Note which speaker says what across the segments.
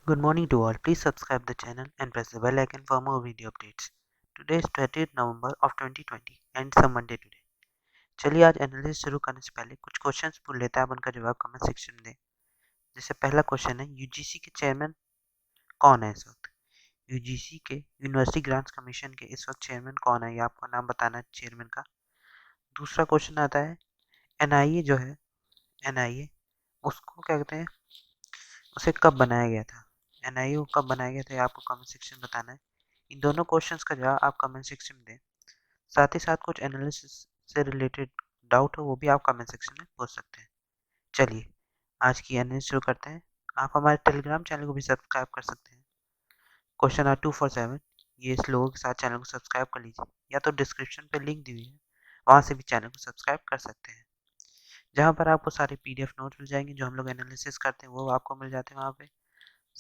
Speaker 1: Good morning to all. Please subscribe the channel and press the bell icon for more video updates. Today is 30th November of 2020 and it's a Monday today. चलिए आज analysis शुरू करने से पहले कुछ questions पूछ लेते हैं, आप उनका जवाब कमेंट सेक्शन में दें। जैसे पहला क्वेश्चन है, यूजीसी के चेयरमैन कौन है इस वक्त? यूजीसी के यूनिवर्सिटी ग्रांट्स कमीशन के इस वक्त चेयरमैन कौन है, ये आपको नाम बताना है चेयरमैन का। दूसरा क्वेश्चन आता है, एनआईए जो है, एनआईए उसको क्या कहते हैं, उसे कब बनाया गया था? एनआईए को कब बनाया गया था, ये आपको कमेंट सेक्शन में बताना है। इन दोनों क्वेश्चंस का जवाब आप कमेंट सेक्शन में दें। साथ ही साथ कुछ एनालिसिस से रिलेटेड डाउट हो वो भी आप कमेंट सेक्शन में पूछ सकते हैं। चलिए आज की एनालिसिस शुरू करते हैं। आप हमारे टेलीग्राम चैनल को भी सब्सक्राइब कर सकते हैं। क्वेश्चन आर 247, ये इस लोगों के साथ चैनल को सब्सक्राइब कर लीजिए, या तो डिस्क्रिप्शन पे लिंक दी हुई है, वहाँ से भी चैनल को सब्सक्राइब कर सकते हैं, जहाँ पर आपको सारे पीडीएफ नोट्स मिल जाएंगे जो हम लोग एनालिसिस करते हैं, वो आपको मिल जाते हैं वहाँ पे।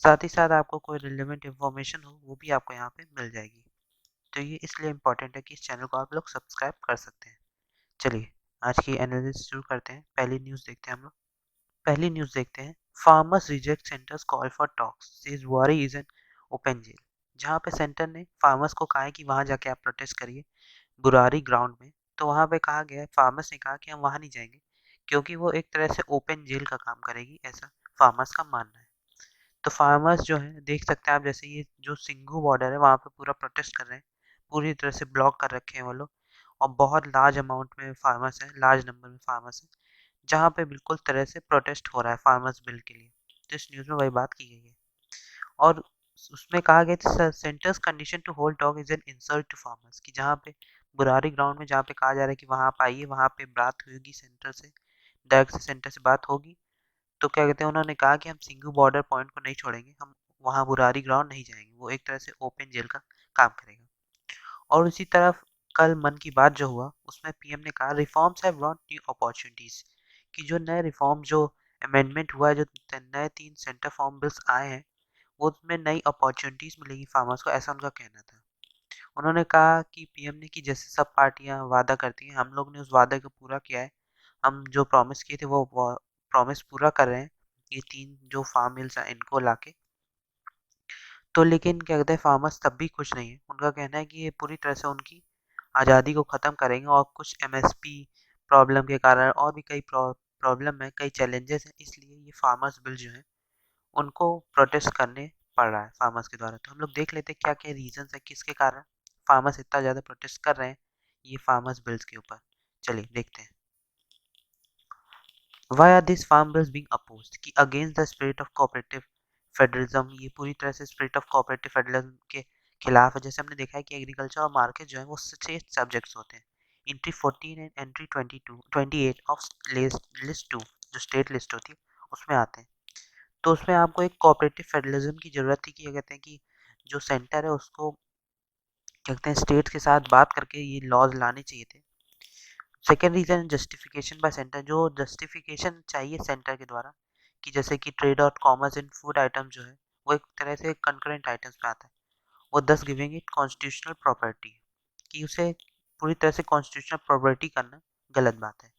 Speaker 1: साथ ही साथ आपको कोई रिलेवेंट इन्फॉर्मेशन हो वो भी आपको यहाँ पे मिल जाएगी। तो ये इसलिए इम्पोर्टेंट है कि इस चैनल को आप लोग सब्सक्राइब कर सकते हैं। चलिए आज की एनालिसिस शुरू करते हैं। पहली न्यूज़ देखते हैं हम लोग। पहली न्यूज़ देखते हैं, farmers reject centres call for talks says वारी इज एन ओपन जेल। जहाँ पे सेंटर ने फार्मर्स को कहा है कि वहाँ जाके आप प्रोटेस्ट करिए बुरारी ग्राउंड में, तो वहाँ पे कहा गया है, फार्मर्स ने कहा कि हम वहाँ नहीं जाएंगे क्योंकि वो एक तरह से ओपन जेल का काम करेगी, ऐसा फार्मर्स का मानना है। तो फार्मर्स जो है देख सकते हैं आप, जैसे ये जो सिंघू बॉर्डर है वहाँ पे पूरा प्रोटेस्ट कर रहे हैं, पूरी तरह से ब्लॉक कर रखे हैं वो लोग, और बहुत लार्ज अमाउंट में फार्मर्स हैं, लार्ज नंबर में फार्मर्स हैं, जहाँ पे बिल्कुल तरह से प्रोटेस्ट हो रहा है फार्मर्स बिल के लिए। तो इस न्यूज़ में वही बात की गई है, और उसमें कहा गया centre's condition to hold talk is an insult to farmers, कि जहाँ पे बुरारी ग्राउंड में जहाँ पे कहा जा रहा है कि वहाँ आप आइए, वहाँ पे बात होगी सेंटर से, डायरेक्ट से सेंटर से बात होगी, तो क्या कहते हैं, उन्होंने कहा कि हम सिंघू बॉर्डर पॉइंट को नहीं छोड़ेंगे, हम वहाँ बुरारी ग्राउंड नहीं जाएंगे, वो एक तरह से ओपन जेल का काम करेगा। और उसी तरफ कल मन की बात जो हुआ उसमें पीएम ने कहा reforms have brought new opportunities, कि जो नए रिफॉर्म जो अमेंडमेंट हुआ है, जो नए 3 सेंटर फॉर्म बिल्स आए हैं, वो उसमें नई अपॉर्चुनिटीज मिलेगी फार्मर्स को, ऐसा उनका कहना था। उन्होंने कहा कि पीएम ने कि जैसे सब पार्टियां वादा करती हैं, हम लोग ने उस वादे को पूरा किया है, हम जो प्रॉमिस किए थे वो प्रॉमिस पूरा कर रहे हैं, ये 3 जो फार्म बिल्स हैं इनको लाके। तो लेकिन क्या कहते हैं, फार्मर्स तब भी खुश नहीं है। उनका कहना है कि ये पूरी तरह से उनकी आज़ादी को ख़त्म करेंगे, और कुछ एमएसपी प्रॉब्लम के कारण और भी कई प्रॉब्लम है, कई चैलेंजेस हैं, इसलिए ये फार्मर्स बिल जो है उनको प्रोटेस्ट करने पड़ रहा है फार्मर्स के द्वारा। तो हम लोग देख लेते हैं क्या क्या रीजंस है, किसके कारण फार्मर्स इतना ज़्यादा प्रोटेस्ट कर रहे हैं ये फार्मर्स बिल्स के ऊपर। चलिए देखते हैं। Why are this farm bills being opposed, कि against the spirit of cooperative federalism, ये पूरी तरह से स्पिरिट ऑफ कोऑपरेटिव फेडरलिज्म के खिलाफ है। जैसे हमने देखा है कि एग्रीकल्चर और मार्केट जो है वो 6 सब्जेक्ट्स होते हैं। Entry 14 and entry 28 of list 2, जो स्टेट लिस्ट होती है उसमें आते हैं। तो उसमें आपको एक कोऑपरेटिव फेडरलिज्म की ज़रूरत थी, कि क्या कहते हैं कि जो सेंटर है उसको क्या कहते हैं स्टेट के साथ बात करके ये लॉज लाने चाहिए थे। Second reason justification by centre, जो जस्टिफिकेशन चाहिए सेंटर के द्वारा, कि जैसे कि ट्रेड और कॉमर्स इन फूड आइटम जो है वो एक तरह से कंकरेंट आइटम्स में आता है, वो दस गिविंग इट कॉन्स्टिट्यूशनल प्रॉपर्टी, कि उसे पूरी तरह से कॉन्स्टिट्यूशनल प्रॉपर्टी करना गलत बात है।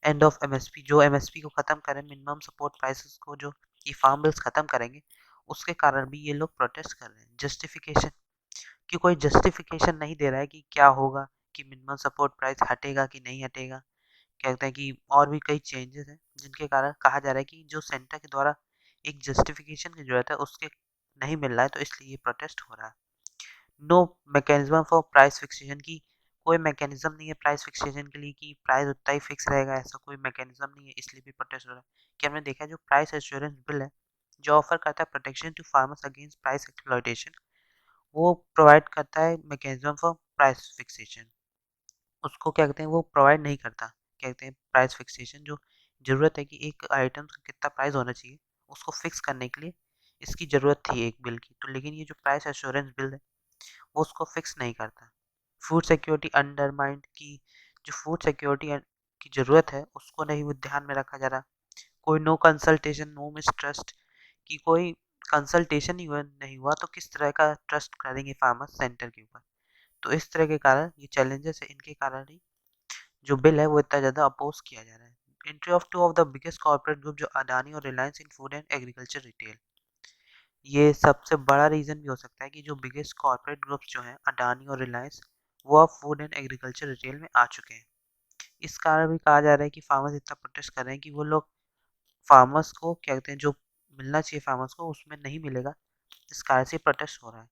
Speaker 1: एंड ऑफ एमएसपी, जो एमएसपी को ख़त्म करें, मिनिमम सपोर्ट प्राइसेस को जो ये फार्म बिल्स ख़त्म करेंगे, उसके कारण भी ये लोग प्रोटेस्ट कर रहे हैं। जस्टिफिकेशन, कि कोई जस्टिफिकेशन नहीं दे रहा है कि क्या होगा, कि मिनिमम सपोर्ट प्राइस हटेगा कि नहीं हटेगा। क्या कहते हैं कि और भी कई चेंजेस हैं जिनके कारण कहा जा रहा है कि जो सेंटर के द्वारा एक जस्टिफिकेशन की जरूरत है उसके नहीं मिल रहा है, तो इसलिए ये प्रोटेस्ट हो रहा है। No mechanism for price fixation, की कोई मैकेनिज्म नहीं है प्राइस फिक्सेशन के लिए, कि प्राइस उतना ही फिक्स रहेगा, ऐसा कोई मैकेनिज्म नहीं है, इसलिए भी प्रोटेस्ट हो रहा है। कि हमने देखा है जो प्राइस एश्योरेंस बिल है, जो ऑफर करता है protection to farmers against price exploitation, वो प्रोवाइड करता है मैकेनिज्म फॉर प्राइस फिक्सेशन, उसको क्या कहते हैं वो प्रोवाइड नहीं करता। क्या कहते हैं प्राइस फिक्सेशन, जो ज़रूरत है कि एक आइटम का कितना प्राइस होना चाहिए उसको फिक्स करने के लिए इसकी ज़रूरत थी एक बिल की, तो लेकिन ये जो प्राइस एश्योरेंस बिल है वो उसको फिक्स नहीं करता। फूड सिक्योरिटी अंडरमाइंड, की जो फूड सिक्योरिटी की ज़रूरत है उसको नहीं वो ध्यान में रखा जा रहा। कोई नो कंसल्टेशन नो मिसट्रस्ट, कि कोई कंसल्टेशन ही नहीं हुआ तो किस तरह का ट्रस्ट करेंगे फार्मर्स सेंटर के ऊपर। तो इस तरह के कारण ये चैलेंजेस है, इनके कारण ही जो बिल है वो इतना ज़्यादा अपोज किया जा रहा है। Entry of 2 of the biggest corporate group, जो अडानी और रिलायंस इन फूड एंड एग्रीकल्चर रिटेल, ये सबसे बड़ा रीज़न भी हो सकता है कि जो बिगेस्ट कॉर्पोरेट ग्रुप्स जो हैं अडानी और रिलायंस, वो अब फूड एंड एग्रीकल्चर रिटेल में आ चुके हैं। इस कारण भी कहा जा रहा है कि फार्मर्स इतना प्रोटेस्ट कर रहे हैं कि वो लोग फार्मर्स को क्या कहते हैं, जो मिलना चाहिए फार्मर्स को उसमें नहीं मिलेगा। इस कारण से प्रोटेस्ट हो रहा है।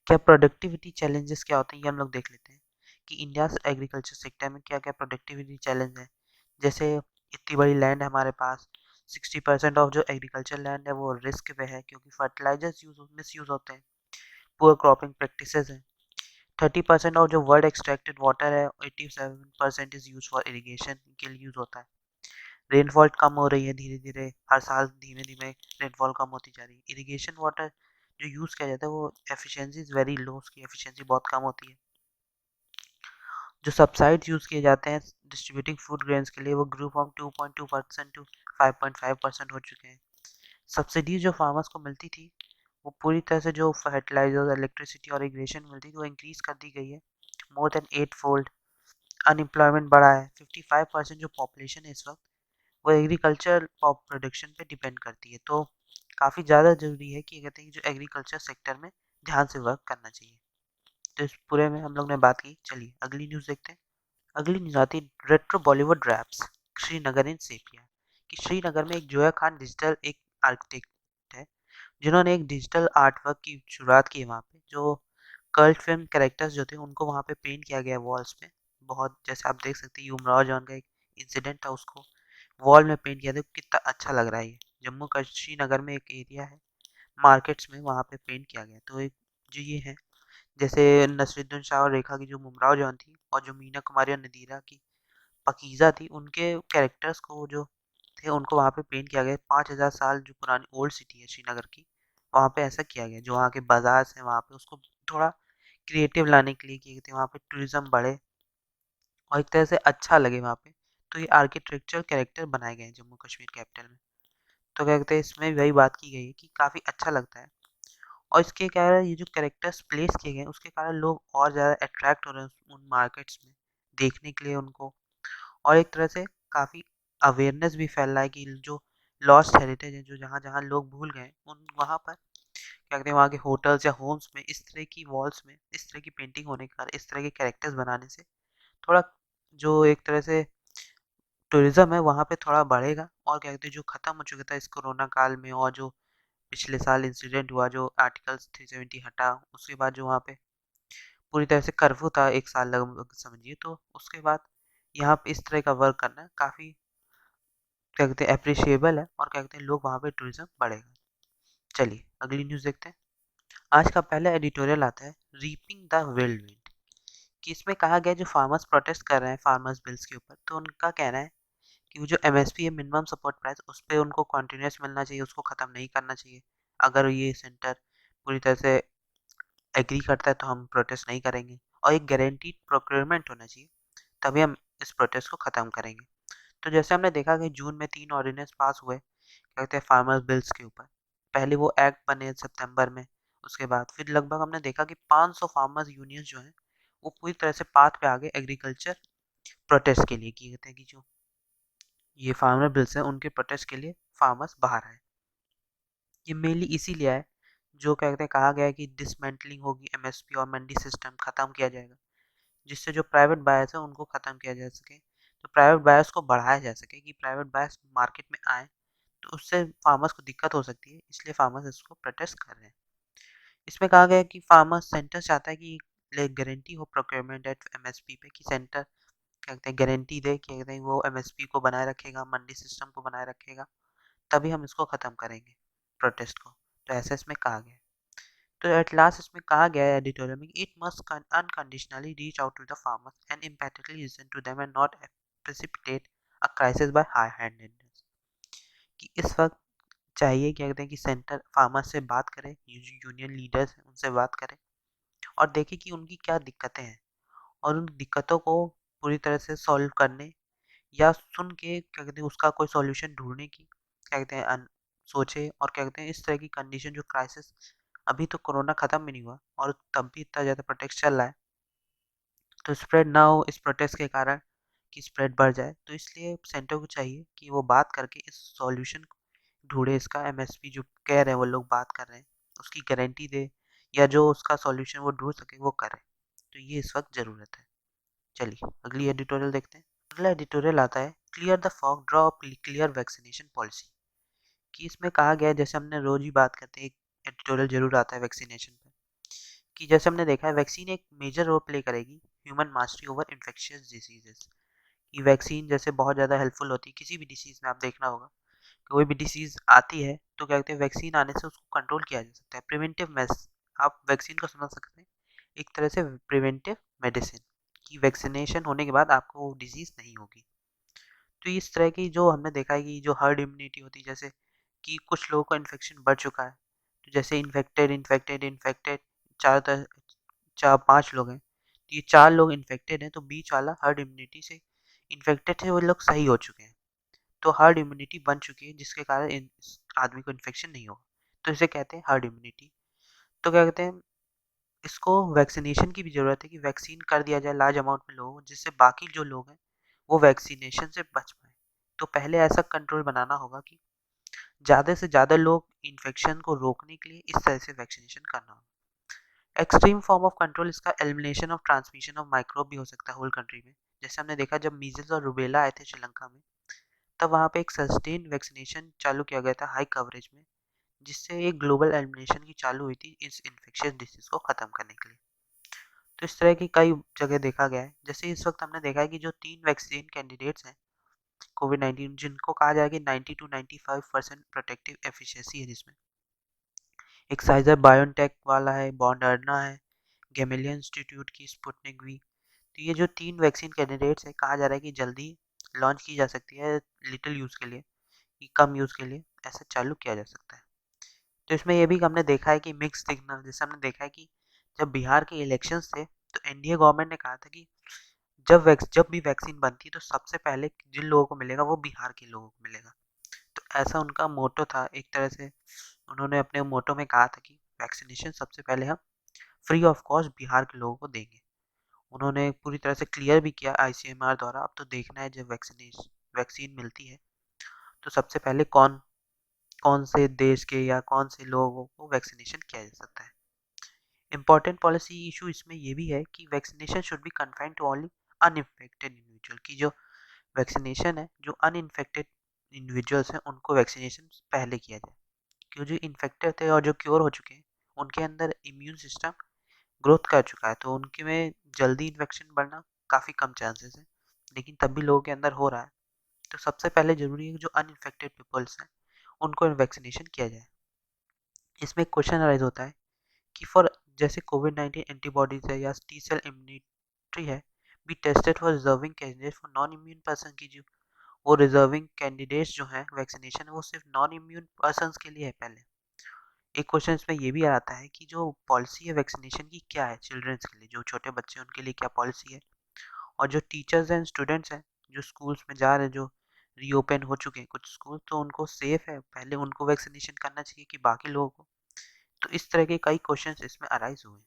Speaker 1: क्या प्रोडक्टिविटी चैलेंजेस क्या होते हैं, ये हम लोग देख लेते हैं कि इंडिया एग्रीकल्चर सेक्टर में क्या क्या प्रोडक्टिविटी चैलेंज है। जैसे इतनी बड़ी लैंड है हमारे पास, 60% ऑफ जो एग्रीकल्चर लैंड है वो रिस्क पे है क्योंकि फर्टिलाइजर्स मिस यूज होते हैं, पुअर क्रॉपिंग प्रैक्टिसेस हैं। 30% ऑफ जो वर्ल्ड एक्सट्रैक्टेड वाटर है, 87% इज यूज फॉर इरिगेशन के लिए यूज होता है। रेनफॉल कम हो रही है धीरे धीरे, हर साल धीमे धीमे रेनफॉल कम होती जा रही है। इरिगेशन वाटर जो यूज़ किया जाता है वो एफिशिएंसी इज़ वेरी लो, उसकी एफिशिएंसी बहुत कम होती है। जो सब्साइड्स यूज़ किए जाते हैं डिस्ट्रीब्यूटिंग फूड ग्रेन्स के लिए, वो ग्रू फ्रॉम 2.2% टू 5.5% हो चुके हैं। सब्सिडीज जो फार्मर्स को मिलती थी, वो पूरी तरह से जो फर्टिलाइजर्स, इलेक्ट्रिसिटी और इरिगेशन मिलती थी वो इंक्रीज कर दी गई है, मोर देन 8 फोल्ड। अनएम्प्लॉयमेंट बढ़ा है, 55% जो पॉपुलेशन है इस वक्त वो एग्रीकल्चर प्रोडक्शन पे डिपेंड करती है। तो काफ़ी ज़्यादा ज़रूरी है कि कहते हैं कि जो एग्रीकल्चर सेक्टर में ध्यान से वर्क करना चाहिए। तो इस पूरे में हम लोग ने बात की। चलिए अगली न्यूज़ देखते हैं। अगली न्यूज़ आती है रेट्रो बॉलीवुड रैप्स श्रीनगर इन सेपिया। कि श्रीनगर में एक जोया खान डिजिटल एक आर्किटेक्ट है जिन्होंने एक डिजिटल आर्ट वर्क की शुरुआत की है वहाँ पे। जो कल्ट फिल्म कैरेक्टर्स जो थे उनको वहाँ पे पेंट किया गया है वॉल्स पे। बहुत जैसे आप देख सकते हैं युमराव जॉन का एक इंसिडेंट था, उसको वॉल में पेंट किया था। कितना अच्छा लग रहा है ये। जम्मू कश्मीर श्रीनगर में एक एरिया है, मार्केट्स में वहाँ पे पेंट किया गया। तो एक जो ये है, जैसे नसरुद्दीन शाह और रेखा की जो मुमराव जान थी और जो मीना कुमारी और नदीरा की पकीज़ा थी, उनके कैरेक्टर्स को जो थे उनको वहाँ पे पेंट किया गया। 5000 साल जो पुरानी ओल्ड सिटी है श्रीनगर की, वहाँ पे ऐसा किया गया। जो वहाँ के बाजार हैं वहाँ पे उसको थोड़ा क्रिएटिव लाने के लिए किए गए थे, वहाँ पे टूरिज्म बढ़े और एक तरह से अच्छा लगे वहाँ पे। तो ये आर्किटेक्चर कैरेक्टर बनाए गए हैं जम्मू कश्मीर कैपिटल में। तो क्या कहते हैं, इसमें वही बात की गई है कि काफ़ी अच्छा लगता है। और इसके कारण ये जो कैरेक्टर्स प्लेस किए गए हैं उसके कारण लोग और ज़्यादा अट्रैक्ट हो रहे हैं उन मार्केट्स में देखने के लिए उनको। और एक तरह से काफ़ी अवेयरनेस भी फैल रहा है कि जो लॉस्ट हेरिटेज है, जो जहाँ जहाँ लोग भूल गए उन वहाँ पर क्या कहते हैं, वहाँ के होटल्स या होम्स में इस तरह की वॉल्स में इस तरह की पेंटिंग होने के कारण, इस तरह के कैरेक्टर्स बनाने से थोड़ा जो एक तरह से टूरिज्म है वहाँ पे थोड़ा बढ़ेगा। और क्या कहते हैं, जो ख़त्म हो चुका था इस कोरोना काल में और जो पिछले साल इंसिडेंट हुआ, जो आर्टिकल्स 370 हटा, उसके बाद जो वहाँ पे पूरी तरह से कर्फ्यू था 1 साल लगभग समझिए, तो उसके बाद यहाँ पे इस तरह का वर्क करना काफ़ी क्या कहते हैं एप्रिशिएबल है। और क्या कहते हैं लोग वहाँ पे टूरिज्म बढ़ेगा। चलिए अगली न्यूज़ देखते हैं। आज का पहला एडिटोरियल आता है रीपिंग द व्हिर्लविंड। कि इसमें कहा गया है जो फार्मर्स प्रोटेस्ट कर रहे हैं फार्मर्स बिल्स के ऊपर, तो उनका कहना है कि वो जो एमएसपी है, मिनिमम सपोर्ट प्राइस, उस पे उनको कंटिन्यूअस मिलना चाहिए, उसको ख़त्म नहीं करना चाहिए। अगर ये सेंटर पूरी तरह से एग्री करता है तो हम प्रोटेस्ट नहीं करेंगे। और एक गारंटीड प्रोक्योरमेंट होना चाहिए, तभी हम इस प्रोटेस्ट को ख़त्म करेंगे। तो जैसे हमने देखा कि जून में 3 ऑर्डिनेंस पास हुए क्या कहते हैं फार्मर्स बिल्स के ऊपर। पहले वो एक्ट बने सितंबर में, उसके बाद फिर लगभग हमने देखा कि 500 फार्मर्स यूनियंस जो हैं वो पूरी तरह से पाथ पे आ गए एग्रीकल्चर प्रोटेस्ट के लिए। कि कहते हैं कि जो ये फार्मर बिल्स हैं उनके प्रोटेस्ट के लिए फार्मर्स बाहर आए। ये मेनली इसीलिए आए, जो क्या कहते हैं कहा गया है कि डिसमेंटलिंग होगी एमएसपी और मंडी सिस्टम ख़त्म किया जाएगा, जिससे जो प्राइवेट बायर्स है उनको ख़त्म किया जा सके, तो प्राइवेट बायर्स को बढ़ाया जा सके कि प्राइवेट बायर्स मार्केट में आए। तो उससे फार्मर्स को दिक्कत हो सकती है, इसलिए फार्मर्स इसको प्रोटेस्ट कर रहे हैं। इसमें कहा गया है कि फार्मर्स सेंटर चाहता है कि गारंटी हो प्रोक्योरमेंट एट एमएसपी पे, कि सेंटर क्या कहते हैं गारंटी दे कि कहते हैं वो एमएसपी को बनाए रखेगा, मंडी सिस्टम को बनाए रखेगा, तभी हम इसको ख़त्म करेंगे प्रोटेस्ट को। तो ऐसा इसमें कहा गया है। तो एट लास्ट इसमें कहा गया है एडिटोरियल में, it must unconditionally reach out to the farmers and empathetically listen to them and not precipitate a crisis by high handedness. कि इस वक्त चाहिए क्या कहते हैं कि सेंटर फार्मर से बात करें, यूनियन लीडर्स हैं उनसे बात करें और देखें कि उनकी क्या दिक्कतें हैं, और उन दिक्कतों को पूरी तरह से सॉल्व करने या सुन के क्या कहते हैं उसका कोई सॉल्यूशन ढूंढने की क्या कहते हैं सोचे। और क्या कहते हैं इस तरह की कंडीशन जो क्राइसिस, अभी तो कोरोना ख़त्म भी नहीं हुआ और तब भी इतना ज़्यादा प्रोटेक्ट चल रहा है, तो स्प्रेड ना हो इस प्रोटेस्ट के कारण कि स्प्रेड बढ़ जाए। तो इसलिए सेंटर को चाहिए कि वो बात करके इस सॉल्यूशन ढूंढे इसका एमएसपी जो कह रहे हैं वो लोग बात कर रहे हैं उसकी गारंटी दे या जो उसका सॉल्यूशन वो ढूंढ सके वो करे। तो ये इस वक्त ज़रूरत है। चलिए अगली एडिटोरियल देखते हैं। अगला एडिटोरियल आता है clear the fog draw clear vaccination policy. कि इसमें कहा गया है जैसे हमने रोज ही बात करते हैं एक एडिटोरियल जरूर आता है वैक्सीनेशन पे कि जैसे हमने देखा है वैक्सीन एक मेजर रोल प्ले करेगी human mastery over infectious diseases. कि वैक्सीन जैसे बहुत ज़्यादा हेल्पफुल होती है किसी भी डिसीज़ में। आप देखना होगा कोई भी डिसीज़ आती है तो क्या कहते हैं वैक्सीन आने से उसको कंट्रोल किया जा सकता है। प्रिवेंटिव मेस आप वैक्सीन को समझ सकते हैं एक तरह से प्रिवेंटिव मेडिसिन की वैक्सीनेशन होने के बाद आपको वो डिजीज़ नहीं होगी। तो इस तरह की जो हमने देखा है कि जो हर्ड इम्यूनिटी होती है जैसे कि कुछ लोगों को इन्फेक्शन बढ़ चुका है तो जैसे इन्फेक्टेड इन्फेक्टेड इन्फेक्टेड चार तर, चार पांच लोग हैं तो ये चार लोग इन्फेक्टेड हैं तो बीच वाला हर्ड इम्यूनिटी से इन्फेक्टेड थे वो लोग सही हो चुके हैं। तो हर्ड इम्यूनिटी बन चुकी है जिसके कारण इस आदमी को इन्फेक्शन नहीं होगा। तो इसे कहते हैं हर्ड इम्यूनिटी। तो क्या कहते हैं इसको वैक्सीनेशन की भी ज़रूरत है कि वैक्सीन कर दिया जाए लार्ज अमाउंट में लोगों को जिससे बाकी जो लोग हैं वो वैक्सीनेशन से बच पाए। तो पहले ऐसा कंट्रोल बनाना होगा कि ज़्यादा से ज़्यादा लोग इन्फेक्शन को रोकने के लिए इस तरह से वैक्सीनेशन करना होगा। एक्सट्रीम फॉर्म ऑफ कंट्रोल इसका elimination of transmission of microbe भी हो सकता है होल कंट्री में। जैसे हमने देखा जब मीजल्स और रुबेला आए थे श्रीलंका में तब वहाँ पे एक सस्टेन वैक्सीनेशन चालू किया गया था हाई कवरेज में जिससे एक ग्लोबल एलिमिनेशन की चालू हुई थी इस इन्फेक्शियस डिसीज को ख़त्म करने के लिए। तो इस तरह की कई जगह देखा गया है जैसे इस वक्त हमने देखा है कि जो 3 वैक्सीन कैंडिडेट्स हैं कोविड-19 जिनको कहा जाए कि 90 टू 95% प्रोटेक्टिव एफिशिएंसी है जिसमें एक फाइज़र बायोनटेक वाला है, मॉडर्ना है, गेमेलिया इंस्टीट्यूट की स्पुतनिक वी। तो ये जो 3 वैक्सीन कैंडिडेट्स हैं कहा जा रहा है कि जल्दी लॉन्च की जा सकती है लिटिल यूज़ के लिए, कि कम यूज़ के लिए ऐसा चालू किया जा सकता है। तो इसमें ये भी हमने देखा है कि मिक्स्ड सिग्नल जैसे हमने देखा है कि जब बिहार के इलेक्शंस थे तो एनडीए गवर्नमेंट ने कहा था कि जब भी वैक्सीन बनती है तो सबसे पहले जिन लोगों को मिलेगा वो बिहार के लोगों को मिलेगा। तो ऐसा उनका मोटो था एक तरह से उन्होंने अपने मोटो में कहा था कि वैक्सीनेशन सबसे पहले हम फ्री ऑफ कॉस्ट बिहार के लोगों को देंगे। उन्होंने पूरी तरह से क्लियर भी किया आईसीएमआर द्वारा अब तो देखना है जब वैक्सीन मिलती है तो सबसे पहले कौन कौन से देश के या कौन से लोगों को वैक्सीनेशन किया जा सकता है। इम्पॉर्टेंट पॉलिसी इशू इसमें ये भी है कि vaccination should be confined to only uninfected individual की जो वैक्सीनेशन है जो अनइन्फेक्टेड इंडिविजुअल्स हैं उनको वैक्सीनेशन पहले किया जाए। क्यों जो इन्फेक्टेड थे और जो क्योर हो चुके हैं उनके अंदर इम्यून सिस्टम ग्रोथ कर चुका है तो उनके में जल्दी इन्फेक्शन बढ़ना काफ़ी कम चांसेस है लेकिन तब भी लोगों के अंदर हो रहा है। तो सबसे पहले ज़रूरी है कि जो अनइन्फेक्टेड पीपल्स हैं उनको वैक्सीनेशन किया जाए। इसमें एक क्वेश्चन अराइज होता है कि फॉर जैसे कोविड-19 एंटीबॉडीज है या टी सेल इम्यूनिटी है be tested for reserving candidate for non immune person की जो वो रिजर्विंग कैंडिडेट्स जो हैं वैक्सीनेशन है वो सिर्फ नॉन इम्यून पर्सन्स के लिए है पहले। एक क्वेश्चन इसमें ये भी आता है कि जो पॉलिसी है वैक्सीनेशन की क्या है चिल्ड्रंस के लिए जो छोटे बच्चे हैं उनके लिए क्या पॉलिसी है और जो टीचर्स एंड स्टूडेंट्स हैं जो स्कूल्स में जा रहे हैं जो रीओपन हो चुके हैं कुछ स्कूल तो उनको सेफ है पहले उनको वैक्सीनेशन करना चाहिए कि बाकी लोगों को। तो इस तरह के कई क्वेश्चंस इसमें अराइज हुए।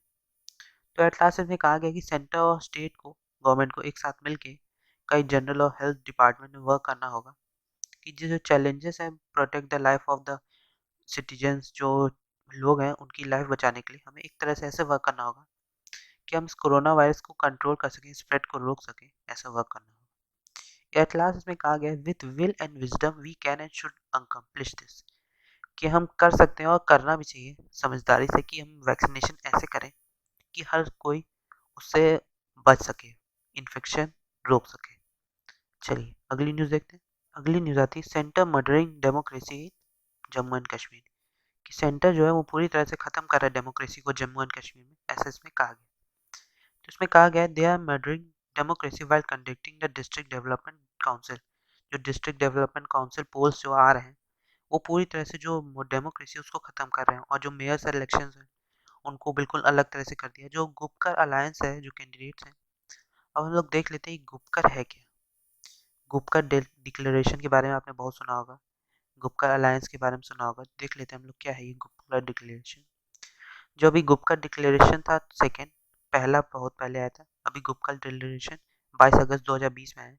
Speaker 1: तो एट लास्ट इसमें कहा गया कि सेंटर और स्टेट को गवर्नमेंट को एक साथ मिलके कई जनरल और हेल्थ डिपार्टमेंट में वर्क करना होगा कि जो चैलेंजेस हैं protect the life of the citizens जो लोग हैं उनकी लाइफ बचाने के लिए हमें एक तरह से ऐसे वर्क करना होगा कि हम इस कोरोना वायरस को कंट्रोल कर सकें स्प्रेड को रोक सकें ऐसा वर्क करना होगा। एट लास्ट इसमें कहा गया है with will and wisdom we can and should accomplish this कि हम कर सकते हैं और करना भी चाहिए समझदारी से कि हम वैक्सीनेशन ऐसे करें कि हर कोई उससे बच सके इन्फेक्शन रोक सके। चलिए अगली न्यूज़ देखते हैं। अगली न्यूज़ आती है centre murdering democracy Jammu and Kashmir कि सेंटर जो है वो पूरी तरह से ख़त्म कर रहा है डेमोक्रेसी को जम्मू एंड कश्मीर में ऐसा इसमें कहा गया। तो इसमें कहा गया है they are murdering democracy while conducting the district development council. जो डिस्ट्रिक्ट डेवलपमेंट काउंसिल पोल्स जो आ रहे हैं वो पूरी तरह से जो डेमोक्रेसी उसको ख़त्म कर रहे हैं और जो मेयर्स इलेक्शन हैं उनको बिल्कुल अलग तरह से कर दिया। जो गुपकर अलायंस है जो कैंडिडेट्स हैं अब हम लोग देख लेते हैं गुपकर है क्या। गुपकर डिक्लेरेशन के बारे में आपने बहुत सुना होगा गुपकर अलायंस के बारे में सुना होगा देख लेते हैं हम लोग क्या है ये गुपकर डिक्लेरेशन। जो अभी गुपकर डिक्लेरेशन था सेकेंड पहला बहुत पहले आया था अभी गुपकर डिक्लेरेशन 22 अगस्त 2020 में है।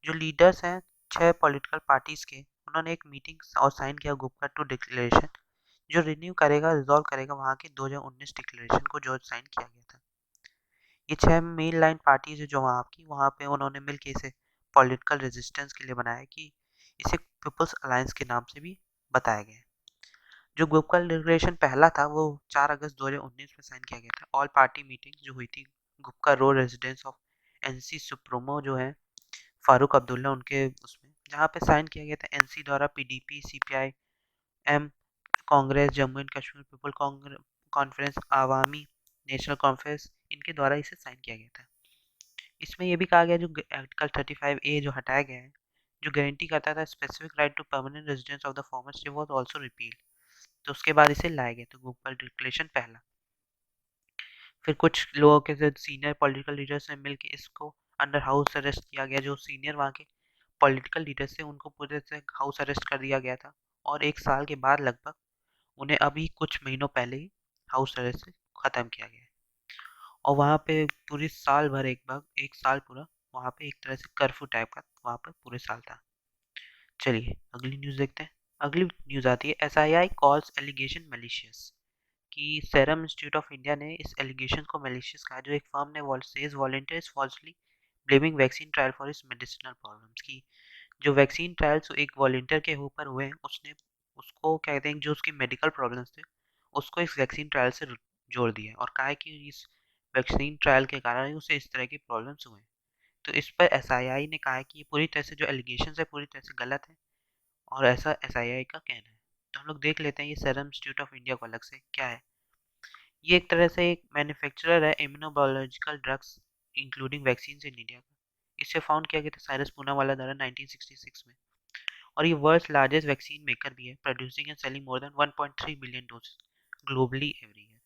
Speaker 1: जो लीडर्स हैं 6 पॉलिटिकल पार्टीज़ के उन्होंने एक मीटिंग और साइन किया गुपकार टू डिक्लेरेशन, जो रिन्यू करेगा, रिजॉल्व करेगा वहाँ के 2019 डिक्लेरेशन को जो साइन किया गया था। ये 6 मेन लाइन पार्टीज है जो वहाँ पे उन्होंने मिलके इसे पॉलिटिकल रेजिस्टेंस के लिए बनाया, कि इसे पीपल्स अलायंस के नाम से भी बताया गया है। जो गुपकार डिक्लेरेशन पहला था वो 4 अगस्त 2019 में साइन किया गया था। ऑल पार्टी मीटिंग जो हुई थी Gupkar road residence of NC supremo जो है फारूक अब्दुल्ला उनके उसमें, जहाँ पे साइन किया गया था एनसी द्वारा, PDP, CPI M, Congress, Jammu and Kashmir people conference, Awami national conference, इनके द्वारा इसे साइन किया गया था। इसमें यह भी कहा गया जो आर्टिकल 35A जो हटाया गया है, जो गारंटी करता था specific right to permanent residence of the former state, was also repeal. तो उसके बाद इसे लाया गया था गुपकार डिक्लेरेशन पहला। फिर कुछ लोगों के जो सीनियर पॉलिटिकल लीडर्स ने मिलकर इसको अंडर हाउस अरेस्ट किया गया। जो सीनियर वहाँ के पॉलिटिकल लीडर्स थे उनको पूरे से हाउस अरेस्ट कर दिया गया था, और 1 साल के बाद लगभग उन्हें अभी कुछ महीनों पहले ही हाउस अरेस्ट से ख़त्म किया गया है। और वहाँ पे पूरी साल भर एक साल पूरा वहाँ पे एक तरह से कर्फ्यू टाइप का वहाँ पे पूरे साल था। चलिए अगली न्यूज़ देखते हैं। अगली न्यूज़ आती है एसआईआई कॉल्स एलिगेशन मैलिशियस, कि सेरम इंस्टीट्यूट ऑफ इंडिया ने इस एलिगेशन को मैलिशियस कहा, जो एक फर्म ने says volunteers falsely blaming vaccine trial for इस मेडिसिनल प्रॉब्लम्स, की जो वैक्सीन ट्रायल्स एक वॉलंटियर के ऊपर हुए हैं उसने उसको क्या कहते हैं जो उसकी मेडिकल प्रॉब्लम्स थे उसको इस वैक्सीन ट्रायल से जोड़ दिया, और कहा है कि इस वैक्सीन ट्रायल के कारण ही उसे इस तरह की प्रॉब्लम्स हुए। तो इस पर एसआईआई ने कहा है कि ये पूरी तरह से जो एलिगेशन है पूरी तरह से गलत है, और ऐसा एसआईआई का कहना है। तो हम लोग देख लेते हैं ये सीरम इंस्टीट्यूट ऑफ इंडिया को अलग से क्या है। ये एक तरह से एक मैन्युफैक्चरर है immunobiological drugs including vaccine in India का। इसे फाउंड किया गया था साइरस पूनावाला द्वारा 1966 में, और ये वर्ल्ड्स लार्जेस्ट वैक्सीन मेकर भी है, producing and selling more than 1.3 billion dose globally every year.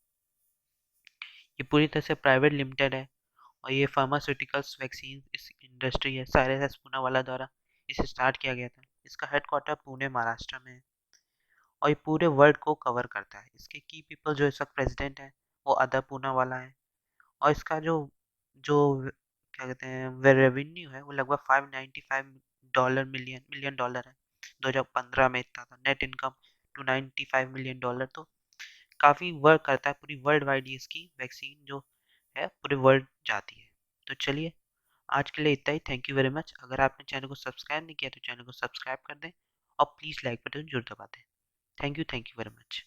Speaker 1: ये पूरी तरह से प्राइवेट लिमिटेड है, और ये फार्मास्यूटिकल्स वैक्सीन इस इंडस्ट्री है साइरस एस पूनावाला द्वारा इसे स्टार्ट किया गया था। इसका हेडक्वार्टर पुणे महाराष्ट्र में है, और ये पूरे वर्ल्ड को कवर करता है। इसके की पीपल जो इस वक्त प्रेसिडेंट है वो अदा पूनावाला है, और इसका जो जो क्या कहते हैं रेवेन्यू है वो लगभग 595 डॉलर मिलियन डॉलर है। 2015 में इतना था। Net income 295 million dollar. तो काफ़ी वर्क करता है, पूरी वर्ल्ड वाइड ही इसकी वैक्सीन जो है पूरे वर्ल्ड जाती है। तो चलिए आज के लिए इतना ही। Thank you very much. अगर आपने चैनल को सब्सक्राइब नहीं किया तो चैनल को सब्सक्राइब कर दें, और प्लीज़ लाइक बटन जरूर दबा दें। Thank you very much.